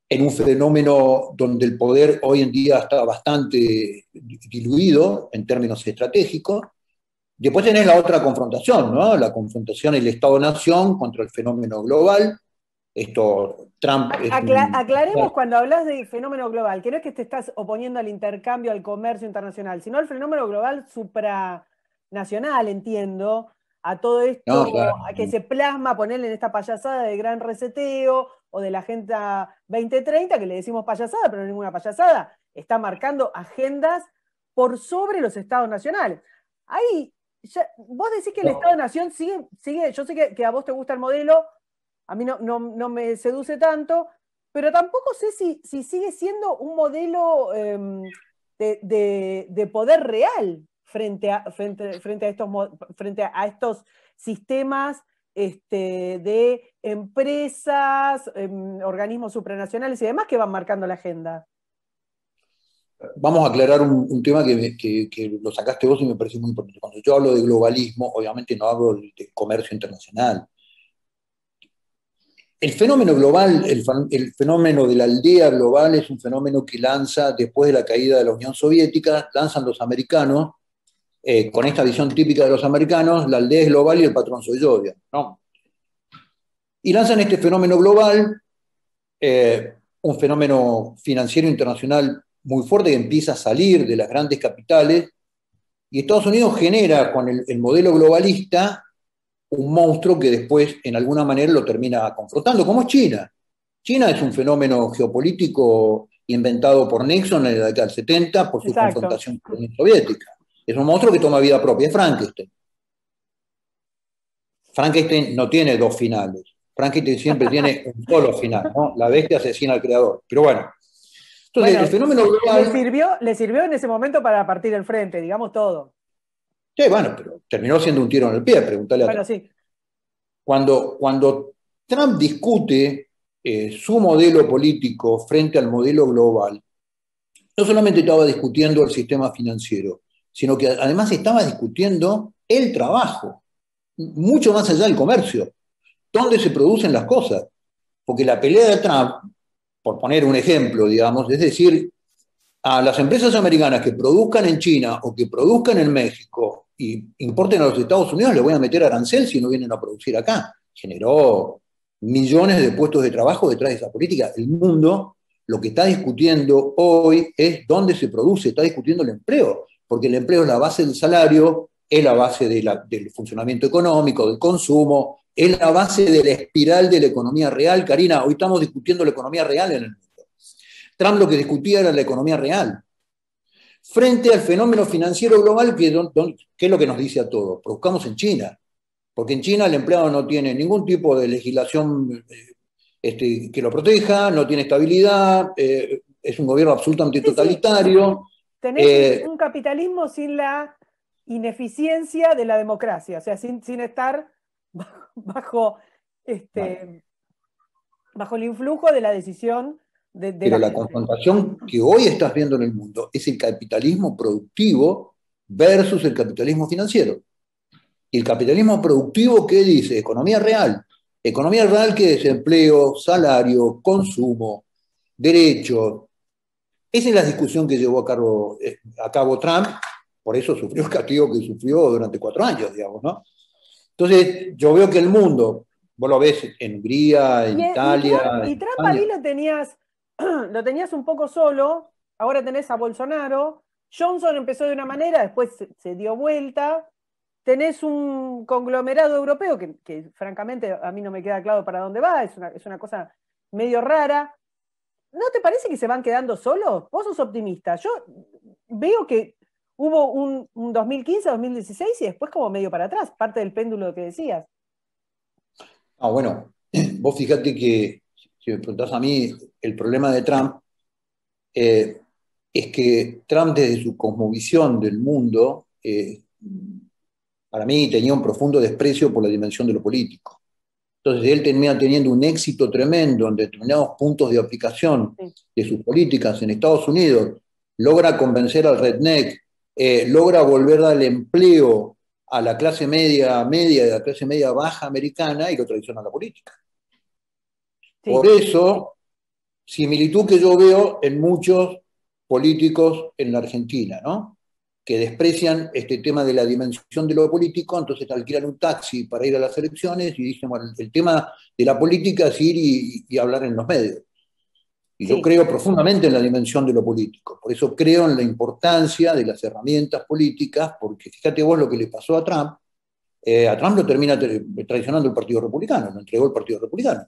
en un fenómeno donde el poder hoy en día está bastante diluido en términos estratégicos. Después tenés la otra confrontación, ¿no? La confrontación del Estado-Nación contra el fenómeno global. Esto, Trump es Aclaremos cuando hablas de fenómeno global, que no es que te estás oponiendo al intercambio, al comercio internacional, sino al fenómeno global supranacional, entiendo, a todo esto, no, claro, a que se plasma, ponerle en esta payasada de gran reseteo o de la Agenda 2030, que le decimos payasada, pero no es ninguna payasada, está marcando agendas por sobre los estados nacionales. Ahí, vos decís que el Estado-Nación sigue, yo sé que a vos te gusta el modelo, a mí no me seduce tanto, pero tampoco sé si sigue siendo un modelo de poder real frente a estos sistemas de empresas, organismos supranacionales y demás que van marcando la agenda. Vamos a aclarar un tema que lo sacaste vos y me parece muy importante. Cuando yo hablo de globalismo, obviamente no hablo de comercio internacional. El fenómeno global, el fenómeno de la aldea global es un fenómeno que lanza, después de la caída de la Unión Soviética, lanzan los americanos, con esta visión típica de los americanos, la aldea es global y el patrón soy yo, ¿no? Y lanzan este fenómeno global, un fenómeno financiero internacional muy fuerte que empieza a salir de las grandes capitales, y Estados Unidos genera con el modelo globalista un monstruo que después en alguna manera lo termina confrontando, como es China. China es un fenómeno geopolítico inventado por Nixon en la década del 70 por su confrontación con la Unión Soviética. Es un monstruo que toma vida propia, es Frankenstein. Frankenstein no tiene dos finales. Frankenstein siempre tiene un solo final, ¿no? La bestia asesina al creador. Pero bueno. Entonces, el fenómeno global... Le sirvió en ese momento para partir el frente, digamos todo. Sí, bueno, pero terminó siendo un tiro en el pie, preguntale a Trump. Sí. Cuando Trump discute su modelo político frente al modelo global, no solamente estaba discutiendo el sistema financiero, sino que además estaba discutiendo el trabajo, mucho más allá del comercio, dónde se producen las cosas. Porque la pelea de Trump, por poner un ejemplo, digamos, es decir, a las empresas americanas que produzcan en China o que produzcan en México y importen a los Estados Unidos, le voy a meter arancel si no vienen a producir acá. Generó millones de puestos de trabajo detrás de esa política. El mundo lo que está discutiendo hoy es dónde se produce, está discutiendo el empleo, porque el empleo es la base del salario, es la base del funcionamiento económico, del consumo, es la base de la espiral de la economía real. Karina, hoy estamos discutiendo la economía real en el mundo. Trump lo que discutía era la economía real. Frente al fenómeno financiero global, que es lo que nos dice a todos, produzcamos en China, porque en China el empleado no tiene ningún tipo de legislación que lo proteja, no tiene estabilidad, es un gobierno absolutamente totalitario. Tenés un capitalismo sin la ineficiencia de la democracia, o sea, sin estar bajo el influjo de la decisión Pero la confrontación que hoy estás viendo en el mundo es el capitalismo productivo versus el capitalismo financiero. Y el capitalismo productivo, ¿qué dice? Economía real. Economía real, ¿qué es? Empleo, salario, consumo, derechos. Esa es la discusión que llevó a cabo Trump, por eso sufrió el castigo que sufrió durante 4 años, digamos, ¿no? Entonces, yo veo que el mundo, vos lo ves en Hungría, en Italia... Y Trump ahí lo tenías un poco solo, ahora tenés a Bolsonaro, Johnson empezó de una manera, después se dio vuelta, tenés un conglomerado europeo que francamente a mí no me queda claro para dónde va, es una cosa medio rara. ¿No te parece que se van quedando solos? Vos sos optimista. Yo veo que hubo un 2015, 2016 y después como medio para atrás, parte del péndulo que decías. Bueno, vos fíjate que si me preguntás a mí, el problema de Trump es que Trump desde su cosmovisión del mundo, para mí tenía un profundo desprecio por la dimensión de lo político. Entonces él termina teniendo un éxito tremendo en determinados puntos de aplicación de sus políticas en Estados Unidos, logra convencer al redneck, logra volver al empleo a la clase media y a la clase media baja americana y lo traiciona a la política. Sí. Por eso, similitud que yo veo en muchos políticos en la Argentina, ¿no? Que desprecian este tema de la dimensión de lo político, entonces alquilan un taxi para ir a las elecciones y dicen, bueno, el tema de la política es ir y hablar en los medios. Y yo creo profundamente en la dimensión de lo político, por eso creo en la importancia de las herramientas políticas, porque fíjate vos lo que le pasó a Trump lo termina traicionando el Partido Republicano, lo entregó el Partido Republicano.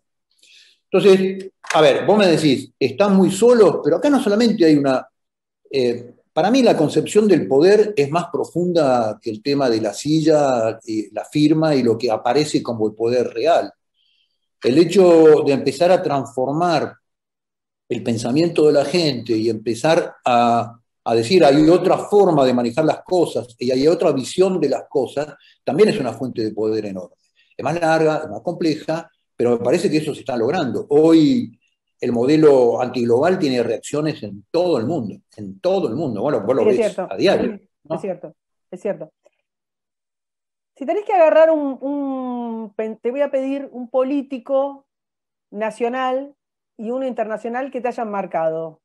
Entonces, a ver, vos me decís, están muy solos, pero acá no solamente hay una Para mí la concepción del poder es más profunda que el tema de la silla, la firma y lo que aparece como el poder real. El hecho de empezar a transformar el pensamiento de la gente y empezar a decir hay otra forma de manejar las cosas y hay otra visión de las cosas, también es una fuente de poder enorme. Es más larga, es más compleja, pero me parece que eso se está logrando. Hoy el modelo antiglobal tiene reacciones en todo el mundo, en todo el mundo. Bueno, vos lo Sí, es ves cierto, a diario, ¿no? es cierto, es cierto. Si tenés que agarrar te voy a pedir un político nacional y uno internacional que te hayan marcado.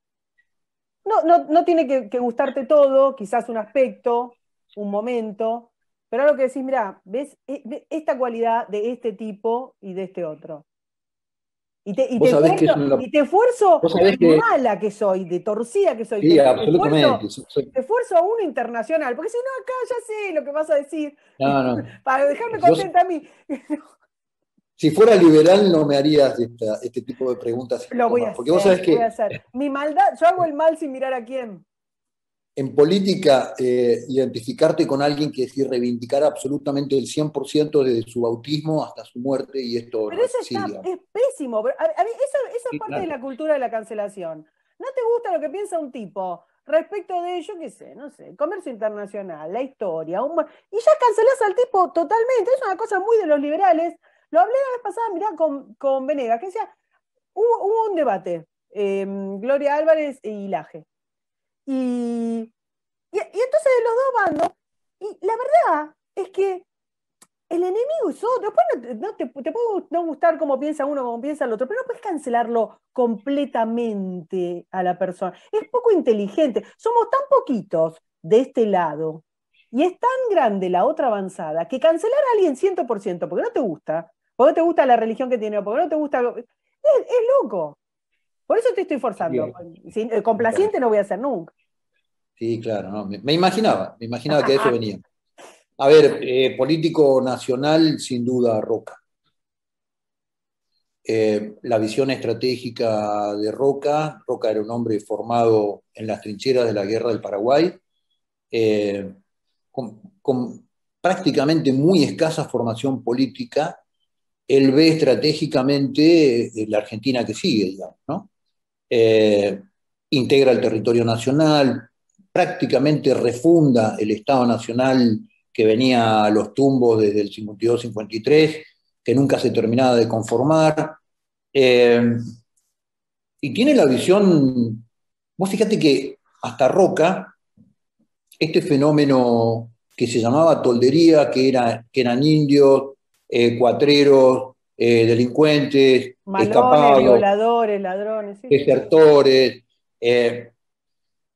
No tiene que gustarte todo, quizás un aspecto, un momento, pero algo que decís, mira, ves esta cualidad de este tipo y de este otro. Vos sabés que es Y te esfuerzo, vos sabés de que, mala que soy, de torcida que soy, sí, absolutamente. te esfuerzo a uno internacional, porque si no, acá ya sé lo que vas a decir, No, no. para dejarme Yo, contenta a mí. si fuera liberal no me harías este tipo de preguntas Lo voy a incómodas, porque vos hacer, sabés lo voy a que hacer. Mi maldad, yo hago el mal sin mirar a quién. en política identificarte con alguien que sí reivindicar absolutamente el 100% desde su bautismo hasta su muerte, y esto Pero no es eso así, digamos. es pésimo. A mí, eso es Sí, parte de claro. la cultura de la cancelación. No te gusta lo que piensa un tipo respecto de, yo qué sé, no sé, comercio internacional, la historia, y ya cancelás al tipo totalmente. Es una cosa muy de los liberales. Lo hablé la vez pasada, mirá, con Venegas, que decía, hubo un debate, Gloria Álvarez y Laje. Y entonces de los dos bandos, y la verdad es que el enemigo es otro. Después te puede no gustar cómo piensa uno, cómo piensa el otro, pero no puedes cancelarlo completamente a la persona. Es poco inteligente. Somos tan poquitos de este lado y es tan grande la otra avanzada que cancelar a alguien 100% porque no te gusta, porque no te gusta la religión que tiene, porque no te gusta. Es loco. Por eso te estoy forzando. Complaciente no voy a ser nunca. Sí, claro, no, me imaginaba que a eso venía. A ver, político nacional, sin duda, Roca. La visión estratégica de Roca, Roca era un hombre formado en las trincheras de la Guerra del Paraguay, eh, con prácticamente muy escasa formación política. Él ve estratégicamente la Argentina que sigue, digamos, ¿no? Eh, Integra el territorio nacional, prácticamente refunda el Estado Nacional que venía a los tumbos desde el 52-53, que nunca se terminaba de conformar. Eh, y tiene la visión, vos fíjate que hasta Roca, este fenómeno que se llamaba toldería, que eran indios, cuatreros, delincuentes, Malones, escapados, violadores, ladrones, sí, sí. desertores, eh,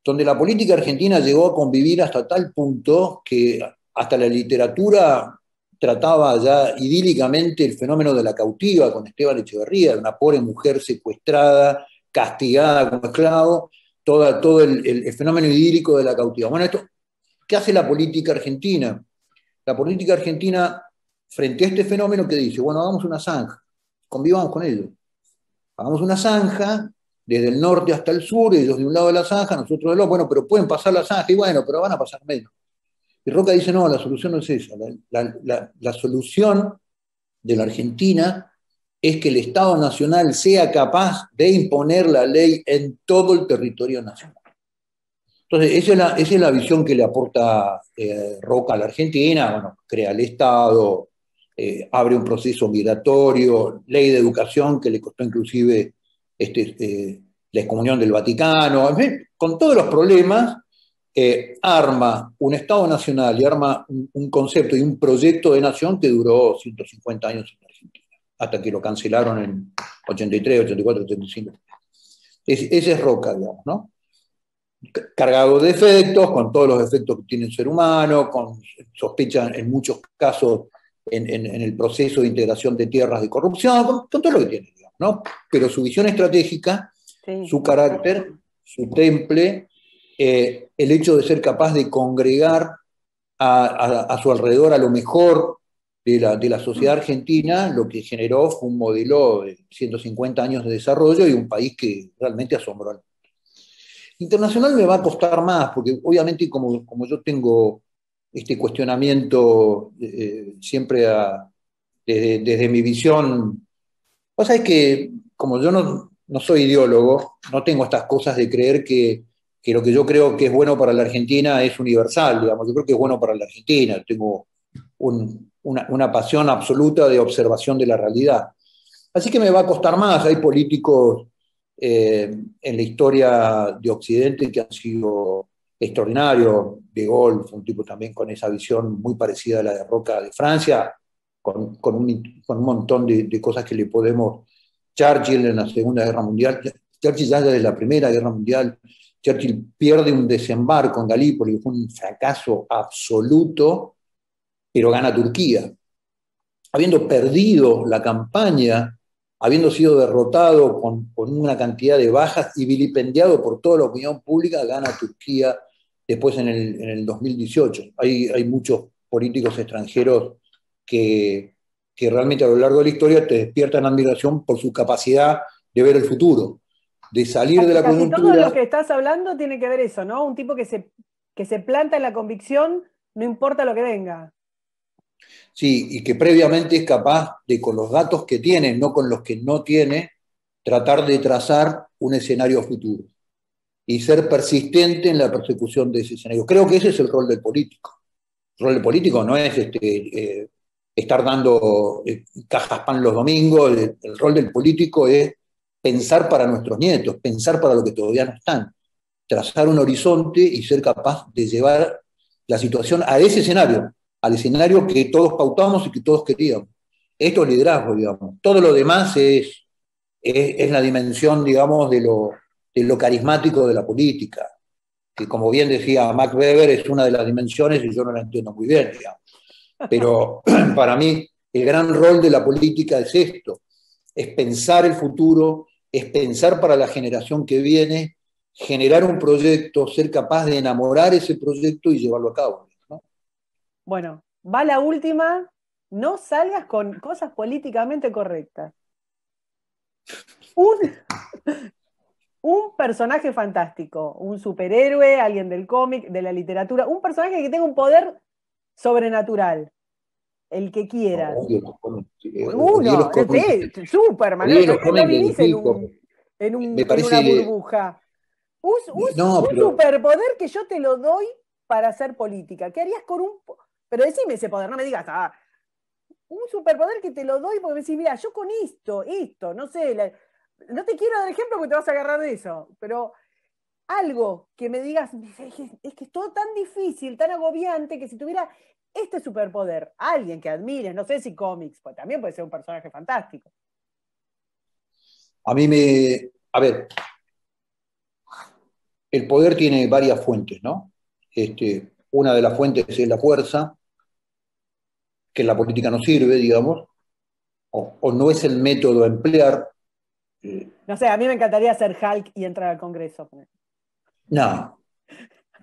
donde la política argentina llegó a convivir hasta tal punto que hasta la literatura trataba ya idílicamente el fenómeno de la cautiva con Esteban Echeverría, de una pobre mujer secuestrada, castigada como esclavo, todo el fenómeno idílico de la cautiva. Bueno, esto, ¿qué hace la política argentina? La política argentina, frente a este fenómeno, ¿qué dice? Bueno, hagamos una zanja, convivamos con ellos. Hagamos una zanja desde el norte hasta el sur, ellos de un lado de la zanja, nosotros del otro, bueno, pero pueden pasar la zanja, y bueno, pero van a pasar menos. Y Roca dice, no, la solución no es esa. La solución de la Argentina es que el Estado Nacional sea capaz de imponer la ley en todo el territorio nacional. Entonces, esa es la visión que le aporta Roca a la Argentina. Bueno, crea el Estado, abre un proceso migratorio, ley de educación que le costó inclusive la excomunión del Vaticano, en fin, con todos los problemas, arma un Estado nacional y arma un concepto y un proyecto de nación que duró 150 años en Argentina, hasta que lo cancelaron en 83, 84, 85. Ese es Roca, digamos, ¿no? Cargado de efectos, con todos los efectos que tiene el ser humano, con sospecha en muchos casos en el proceso de integración de tierras de corrupción, con todo lo que tiene, digamos, ¿no? Pero su visión estratégica, Sí. su carácter, su temple, el hecho de ser capaz de congregar a su alrededor a lo mejor de la sociedad argentina, lo que generó fue un modelo de 150 años de desarrollo y un país que realmente asombró. Internacional me va a costar más, porque obviamente como yo tengo este cuestionamiento siempre desde mi visión, vos sabés que como yo no soy ideólogo, no tengo estas cosas de creer que lo que yo creo que es bueno para la Argentina es universal, digamos, yo creo que es bueno para la Argentina, tengo una pasión absoluta de observación de la realidad. Así que me va a costar más, hay políticos en la historia de Occidente que han sido extraordinarios. De Gaulle fue un tipo también con esa visión muy parecida a la de Roca de Francia, con un montón de cosas que le podemos. Churchill en la Segunda Guerra Mundial, Churchill ya desde la Primera Guerra Mundial, Churchill pierde un desembarco en Galípoli, que fue un fracaso absoluto, pero gana Turquía. Habiendo perdido la campaña, habiendo sido derrotado con una cantidad de bajas y vilipendiado por toda la opinión pública, gana Turquía después en el 2018. Hay muchos políticos extranjeros que realmente a lo largo de la historia te despiertan admiración por su capacidad de ver el futuro, de salir de la Casi todo lo coyuntura. que estás hablando tiene que ver eso, ¿no? Un tipo que se planta en la convicción, no importa lo que venga. Sí, y que previamente es capaz de, con los datos que tiene, no con los que no tiene, tratar de trazar un escenario futuro y ser persistente en la persecución de ese escenario. Creo que ese es el rol del político. El rol del político no es estar dando cajas pan los domingos, el rol del político es pensar para nuestros nietos, pensar para los que todavía no están, trazar un horizonte y ser capaz de llevar la situación a ese escenario, al escenario que todos pautamos y que todos queríamos. Esto es liderazgo, digamos. Todo lo demás es la dimensión, digamos, de lo carismático de la política, que como bien decía Max Weber, es una de las dimensiones y yo no la entiendo muy bien, digamos. Pero para mí el gran rol de la política es esto, es pensar el futuro, es pensar para la generación que viene, generar un proyecto, ser capaz de enamorar ese proyecto y llevarlo a cabo, ¿no? Bueno, va la última, no salgas con cosas políticamente correctas. Un, un personaje fantástico, un superhéroe, alguien del cómic, de la literatura, un personaje que tenga un poder sobrenatural, el que No, quieras. odié los Uno, cómics, sí, Superman, odié los no cómics de vivís DC, me en una parece, burbuja. no, Un pero superpoder que yo te lo doy para hacer política. ¿Qué harías con un... Pero decime ese poder, no me digas, un superpoder que te lo doy porque me decís, mira, yo con esto, no sé, no te quiero dar ejemplo porque te vas a agarrar de eso, pero algo que me digas, es que es todo tan difícil, tan agobiante, que si tuviera este superpoder, alguien que admires, no sé si cómics, pues también puede ser un personaje fantástico. a mí a ver, el poder tiene varias fuentes, ¿no? Una de las fuentes es la fuerza, que en la política no sirve, digamos, o no es el método a emplear. No sé, a mí me encantaría ser Hulk y entrar al Congreso. No.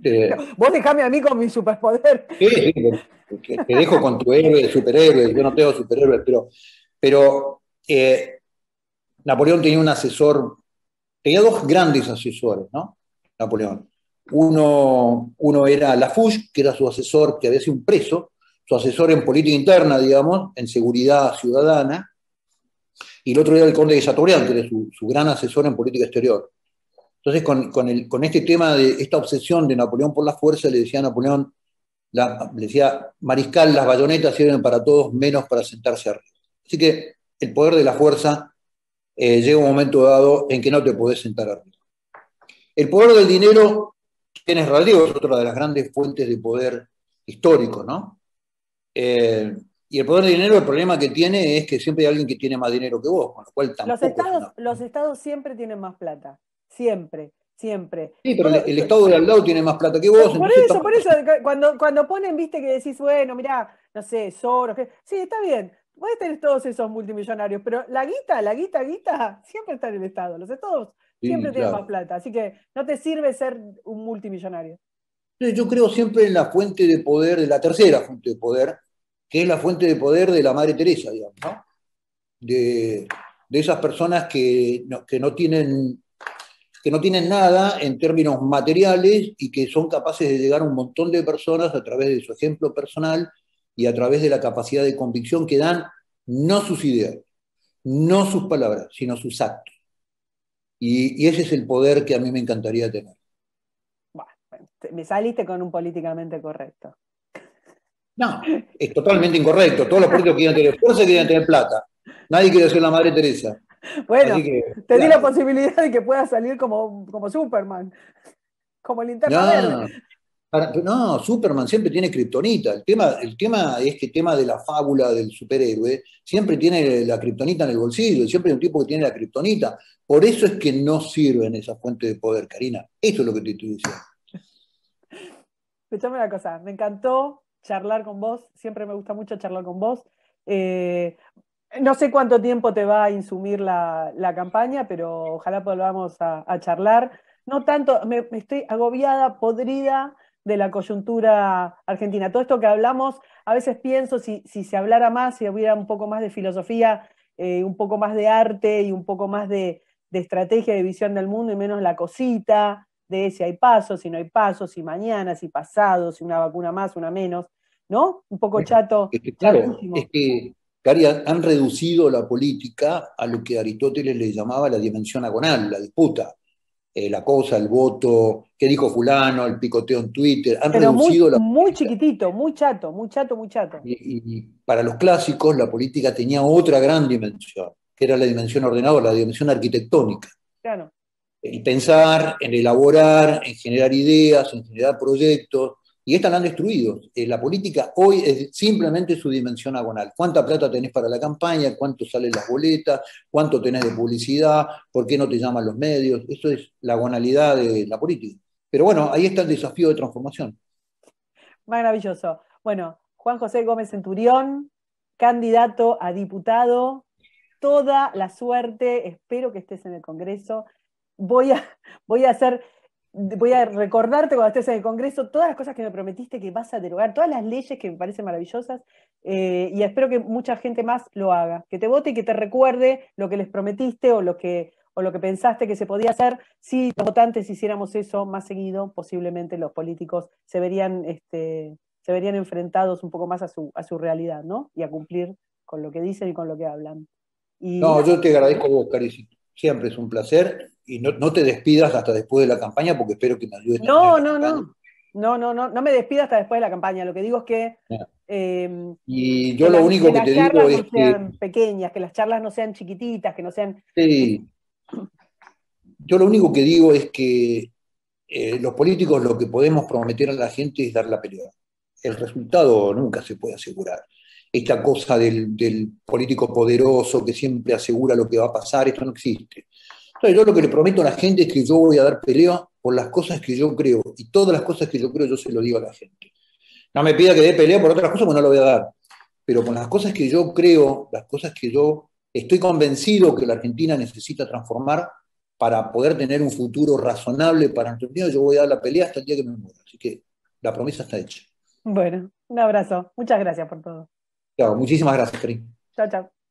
Eh, Vos dejame a mí con mi superpoder. sí, te dejo con tu héroe, superhéroe, yo no tengo superhéroes, pero Napoleón tenía un asesor, tenía dos grandes asesores, ¿no? Napoleón. Uno era Lafouche, que era su asesor, que había sido un preso, su asesor en política interna, digamos, en seguridad ciudadana, y el otro era el conde de Chateaubriand, que era su gran asesor en política exterior. Entonces, con este tema de esta obsesión de Napoleón por la fuerza, le decía a Napoleón, le decía, Mariscal, las bayonetas sirven para todos menos para sentarse arriba. Así que el poder de la fuerza llega un momento dado en que no te podés sentar arriba. El poder del dinero, tienes radio, es otra de las grandes fuentes de poder histórico, ¿no? Y el poder del dinero, el problema que tiene es que siempre hay alguien que tiene más dinero que vos, con lo cual tampoco es una. Los estados siempre tienen más plata. Siempre, siempre. Sí, pero el Estado de al lado tiene más plata que vos, entonces Por tampoco es eso, una. cuando ponen, viste, que decís, bueno, mirá, no sé, Soros, sí, está bien, podés tener todos esos multimillonarios, pero guita, siempre está en el Estado. Los estados Sí, siempre tienen más claro. plata, así que no te sirve ser un multimillonario. Yo creo siempre en la fuente de poder, de la tercera fuente de poder, que es la fuente de poder de la Madre Teresa, digamos, ¿no? De esas personas que no tienen que no tienen nada en términos materiales y que son capaces de llegar a un montón de personas a través de su ejemplo personal y a través de la capacidad de convicción que dan no sus ideas, no sus palabras, sino sus actos. Y ese es el poder que a mí me encantaría tener. Bueno, me saliste con un políticamente correcto. No, es totalmente incorrecto. Todos los políticos quieren tener fuerza y quieren tener plata. Nadie quiere ser la Madre Teresa. Bueno, Así que, te di la plata. posibilidad de que puedas salir como Superman, como Linterna No, Verde. no, Superman siempre tiene kriptonita. El tema es que el tema de la fábula del superhéroe siempre tiene la kriptonita en el bolsillo, siempre hay un tipo que tiene la kriptonita. Por eso es que no sirven esas fuentes de poder, Karina. Eso es lo que te estoy diciendo. Escuchame una cosa, me encantó charlar con vos, siempre me gusta mucho charlar con vos. Eh, no sé cuánto tiempo te va a insumir la campaña, pero ojalá volvamos a charlar. No tanto, me estoy agobiada, podrida de la coyuntura argentina. Todo esto que hablamos, a veces pienso si se hablara más, si hubiera un poco más de filosofía, un poco más de arte y un poco más de estrategia, de visión del mundo y menos la cosita de si hay pasos, si no hay pasos, si mañana, si pasado, si una vacuna más, una menos, ¿no? Un poco chato, Es que, claro, es chatísimo. que, Cari, han reducido la política a lo que Aristóteles le llamaba la dimensión agonal, la disputa, la cosa, el voto, qué dijo fulano, el picoteo en Twitter. Han Pero muy, reducido la muy política. chiquitito, muy chato, muy chato, muy chato. Y para los clásicos la política tenía otra gran dimensión, que era la dimensión ordenadora, la dimensión arquitectónica. Claro. En pensar, en elaborar, en generar ideas, en generar proyectos, y esta la han destruido. La política hoy es simplemente su dimensión agonal. ¿Cuánta plata tenés para la campaña? ¿Cuánto salen las boletas? ¿Cuánto tenés de publicidad? ¿Por qué no te llaman los medios? Eso es la agonalidad de la política. Pero bueno, ahí está el desafío de transformación. Maravilloso. Bueno, Juan José Gómez Centurión, candidato a diputado, toda la suerte, espero que estés en el Congreso. Voy a, voy a hacer, voy a recordarte cuando estés en el Congreso todas las cosas que me prometiste que vas a derogar, todas las leyes que me parecen maravillosas, y espero que mucha gente más lo haga, que te vote y que te recuerde lo que les prometiste o lo que pensaste que se podía hacer. Si los votantes hiciéramos eso más seguido, posiblemente los políticos se verían enfrentados un poco más a su realidad, ¿no? Y a cumplir con lo que dicen y con lo que hablan. Y No, nada, yo te agradezco a vos, Cari. Siempre es un placer. Y no te despidas hasta después de la campaña, porque espero que me ayudes también en no, la no, campaña. no. No me despido hasta después de la campaña. Lo que digo es eh, Y que, yo lo único que que las te digo charlas es no que sean pequeñas, que las charlas no sean chiquititas, que no sean. sí, yo lo único que digo es que los políticos lo que podemos prometer a la gente es dar la pelea. El resultado nunca se puede asegurar. Esta cosa del político poderoso que siempre asegura lo que va a pasar, esto no existe. Entonces yo lo que le prometo a la gente es que yo voy a dar pelea por las cosas que yo creo. Y todas las cosas que yo creo yo se lo digo a la gente. No me pida que dé pelea por otras cosas, porque no lo voy a dar. Pero con las cosas que yo creo, las cosas que yo estoy convencido que la Argentina necesita transformar para poder tener un futuro razonable para Argentina, yo voy a dar la pelea hasta el día que me muera. Así que la promesa está hecha. Bueno, un abrazo. Muchas gracias por todo. Claro, muchísimas gracias, Karim. Chao, chao.